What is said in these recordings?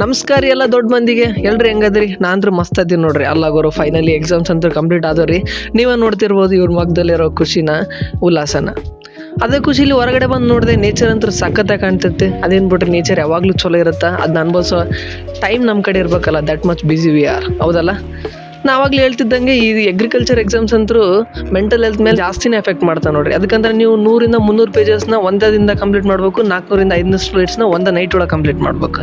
ನಮಸ್ಕಾರ ಎಲ್ಲ ದೊಡ್ಡ ಮಂದಿಗೆ ಎಲ್ರಿ ಹೆಂಗದ್ರಿ? ನಾನ್ರಿ ಮಸ್ತ್ ಅದೀನಿ ನೋಡ್ರಿ. ಅಲ್ಲಾಗೋರು ಫೈನಲಿ ಎಕ್ಸಾಮ್ಸ್ ಅಂತೂ ಕಂಪ್ಲೀಟ್ ಆದವ್ರಿ. ನೀವೇ ನೋಡ್ತಿರ್ಬೋದು ಇವ್ರ ಮಗದಲ್ಲಿರೋ ಖುಷಿನ, ಉಲ್ಲಾಸನ. ಅದೇ ಖುಷಿಲಿ ಹೊರಗಡೆ ಬಂದು ನೋಡಿದೆ, ನೇಚರ್ ಅಂತೂ ಸಖತ್ತಾಗಿ ಕಾಣ್ತೈತೆ. ಅದೇನು ಬಿಟ್ರೆ ನೇಚರ್ ಯಾವಾಗಲೂ ಚಲೋ ಇರುತ್ತೆ. ಅದನ್ನ ಅನ್ಭವಿಸೋ ಟೈಮ್ ನಮ್ಮ ಕಡೆ ಇರಬೇಕಲ್ಲ, that much busy we are, ಹೌದಲ್ಲ? ನಾ ಆವಾಗಲೇ ಹೇಳ್ತಿದ್ದಂಗೆ ಈ ಅಗ್ರಿಕಲ್ಚರ್ ಎಕ್ಸಾಮ್ಸ್ ಅಂತೂ ಮೆಂಟಲ್ ಹೆಲ್ತ್ ಮೇಲೆ ಜಾಸ್ತಿನೇ ಎಫೆಕ್ಟ್ ಮಾಡ್ತಾ ನೋಡ್ರಿ. ಅದಕ್ಕಂದ್ರೆ ನೀವು 100-300 ಪೇಜಸ್ನ ಒಂದೇ ದಿನದಾಗ ಕಂಪ್ಲೀಟ್ ಮಾಡಬೇಕು. 400-500 ಸ್ಲೈಡ್ಸ್ನ ಒಂದೇ ನೈಟ್ ಒಳಗೆ ಕಂಪ್ಲೀಟ್ ಮಾಡ್ಬೇಕು.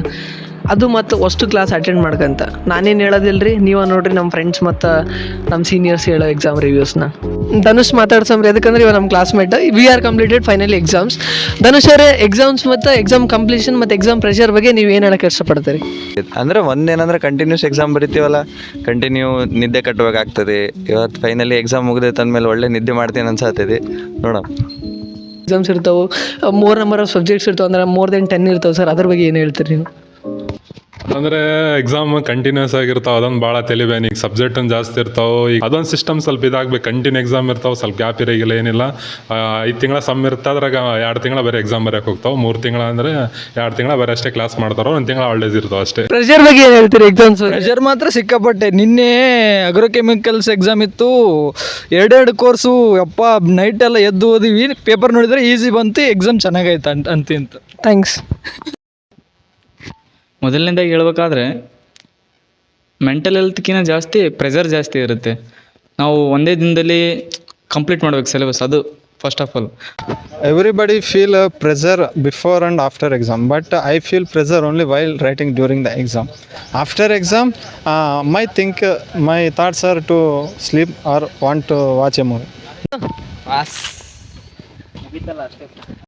ಅದು ಮತ್ತು ಅಷ್ಟು ಕ್ಲಾಸ್ ಅಟೆಂಡ್ ಮಾಡ್ಕಂತ. ನಾನೇನು ಹೇಳೋದಿಲ್ರಿ, ನೀವು ನೋಡ್ರಿ ನಮ್ಮ ಫ್ರೆಂಡ್ಸ್ ಮತ್ತು ನಮ್ಮ ಸೀನಿಯರ್ಸ್ ಹೇಳೋ ಎಕ್ಸಾಮ್ ರಿವ್ಯೂಸ್ನ. ಧನುಷ್ ಮಾತಾಡ್ಸಮ್ರಿ, ಯಾಕಂದ್ರೆ ಇವ ನಮ್ಮ classmate. We are completed finally exams. Dhanush ಅವರೇ, ಎಕ್ಸಾಮ್ಸ್ ಮತ್ತು ಎಕ್ಸಾಮ್ ಕಂಪ್ಲೀಷನ್ ಮತ್ತು ಎಕ್ಸಾಮ್ ಪ್ರೆಷರ್ ಬಗ್ಗೆ ನೀವು ಏನು ಹೇಳಕ್ಕೆ ಇಷ್ಟಪಡ್ತೀರಿ? ಅಂದರೆ ಒಂದೇನಂದ್ರೆ ಕಂಟಿನ್ಯೂಸ್ ಎಕ್ಸಾಮ್ ಬರಿತೀವಲ್ಲ, ಕಂಟಿನ್ಯೂ ನಿದ್ದೆ ಕಟ್ಟಬೇಕಾಗ್ತದೆ. ಇವತ್ತು ಫೈನಲಿ ಎಕ್ಸಾಮ್ ಮುಗಿದೈತೆ ಅಂದಮೇಲೆ ಒಳ್ಳೆ ನಿದ್ದೆ ಮಾಡ್ತೀನಿ ಅನ್ಸತ್ತೈತಿ. ನೋಡೋಣ. ಎಕ್ಸಾಮ್ಸ್ ಇರ್ತಾವೆ, ಮೋರ್ ನಂಬರ್ ಆಫ್ ಸಬ್ಜೆಕ್ಟ್ಸ್ ಇರ್ತಾವೆ, ಅಂದ್ರೆ ಮೋರ್ ದೆನ್ 10 ಇರ್ತಾವೆ ಸರ್. ಅದ್ರ ಬಗ್ಗೆ ಏನು ಹೇಳ್ತೀರಿ ನೀವು? ಅಂದರೆ ಎಕ್ಸಾಮ್ ಕಂಟಿನ್ಯೂಸ್ ಆಗಿರ್ತಾವೆ, ಅದೊಂದು ಭಾಳ ತಲೆಬೇನೆ. ಈಗ ಸಬ್ಜೆಕ್ಟನ್ನು ಜಾಸ್ತಿ ಇರ್ತಾವೆ. ಈಗ ಅದೊಂದು ಸಿಸ್ಟಮ್ ಸ್ವಲ್ಪ ಇದಾಗಬೇಕು. ಕಂಟಿನ್ಯೂ ಎಕ್ಸಾಮ್ ಇರ್ತಾವೆ, ಸ್ವಲ್ಪ ಗ್ಯಾಪ್ ಇರೋಗಿಲ್ಲ, ಏನಿಲ್ಲ. 5 ತಿಂಗಳ ಸಮ್ ಇರುತ್ತೆ, ಅದ್ರಾಗ 2 ತಿಂಗಳ ಬರೀ ಎಕ್ಸಾಮ್ ಬರೆಯೋಕೆ ಹೋಗ್ತಾವೆ. 3 ತಿಂಗಳ ಅಂದರೆ 2 ತಿಂಗಳ ಬರೀ ಅಷ್ಟೇ ಕ್ಲಾಸ್ ಮಾಡ್ತಾರೋ, 1 ತಿಂಗಳ ಹಾಲಿಡೇಸ್ ಇರ್ತಾವೆ ಅಷ್ಟೇ. ಪ್ರೆಷರ್ ಬಗ್ಗೆ ಏನು ಹೇಳ್ತೀರಿ ಎಕ್ಸಾಮ್ಸ್? ಪ್ರೆಷರ್ ಮಾತ್ರ ಸಿಕ್ಕಾಪಟ್ಟೆ. ನಿನ್ನೆ ಅಗ್ರೋಕೆಮಿಕಲ್ಸ್ ಎಕ್ಸಾಮ್ ಇತ್ತು, 2 ಕೋರ್ಸು. ಅಪ್ಪ ನೈಟೆಲ್ಲ ಎದ್ದು ಓದಿವಿ. ಪೇಪರ್ ನೋಡಿದ್ರೆ ಈಸಿ ಬಂತು, ಎಕ್ಸಾಮ್ ಚೆನ್ನಾಗೈತೆ ಅಂತಿಂತ. ಥ್ಯಾಂಕ್ಸ್. ಮೊದಲನೇದಾಗಿ ಹೇಳ್ಬೇಕಾದ್ರೆ ಮೆಂಟಲ್ ಹೆಲ್ತ್ಕಿಂತ ಜಾಸ್ತಿ ಪ್ರೆಷರ್ ಜಾಸ್ತಿ ಇರುತ್ತೆ. ನಾವು ಒಂದೇ ದಿನದಲ್ಲಿ ಕಂಪ್ಲೀಟ್ ಮಾಡ್ಬೇಕು ಸಿಲೆಬಸ್, ಅದು first of all. Everybody feel a pressure before and after exam, but I feel pressure only while writing during the exam. After exam, my thoughts are to sleep or want to watch a movie.